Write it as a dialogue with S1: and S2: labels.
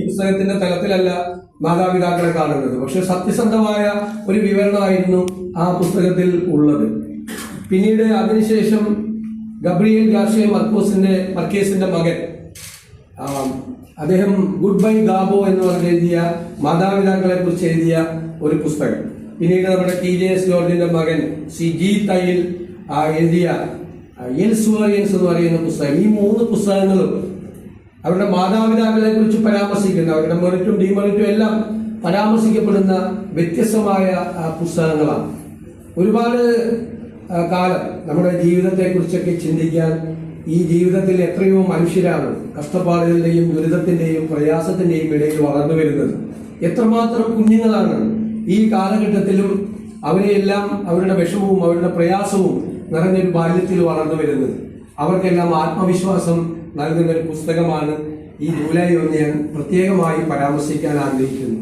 S1: പുസ്തകത്തിന്റെ തലത്തിലല്ല മാതാപിതാക്കളെ കാണുന്നത്. പക്ഷെ സത്യസന്ധമായ ഒരു വിവരണമായിരുന്നു ആ പുസ്തകത്തിൽ ഉള്ളത്. പിന്നീട് അതിനുശേഷം ഗബ്രിയേൽ ഗാർഷ്യ മർക്കേസിന്റെ മകൻ അദ്ദേഹം ഗുഡ് ബൈ ഗാബോ എന്ന് പറഞ്ഞ് എഴുതിയ മാതാപിതാക്കളെ കുറിച്ച് എഴുതിയ ഒരു പുസ്തകം. പിന്നീട് നമ്മുടെ TJ ജോർജിന്റെ മകൻ ജി തയ്യിൽ എഴുതിയ എൽസ്വേറിയൻസ് എന്ന് പറയുന്ന പുസ്തകം. ഈ 3 പുസ്തകങ്ങളും അവരുടെ മാതാപിതാക്കളെ കുറിച്ച് പരാമർശിക്കുന്ന, അവരുടെ മെറിറ്റും ഡിമെറിറ്റും എല്ലാം പരാമർശിക്കപ്പെടുന്ന വ്യത്യസ്തമായ പുസ്തകങ്ങളാണ്. ഒരുപാട് കാലം നമ്മുടെ ജീവിതത്തെ കുറിച്ചൊക്കെ ചിന്തിക്കാൻ, ഈ ജീവിതത്തിൽ എത്രയോ മനുഷ്യരാണ് കഷ്ടപ്പാടുകളുടെയും ദുരിതത്തിന്റെയും പ്രയാസത്തിന്റെയും ഇടയിൽ വളർന്നു വരുന്നത്. എത്രമാത്രം കുഞ്ഞുങ്ങളാണ് ഈ കാലഘട്ടത്തിലും അവരെയെല്ലാം അവരുടെ വിഷമവും അവരുടെ പ്രയാസവും നിറഞ്ഞൊരു ബാല്യത്തിൽ വളർന്നു വരുന്നത്. അവർക്കെല്ലാം ആത്മവിശ്വാസം നൽകുന്ന ഒരു പുസ്തകമാണ് ഈ ജൂലൈ 1 ഞാൻ പ്രത്യേകമായി പരാമർശിക്കാൻ ആഗ്രഹിക്കുന്നു.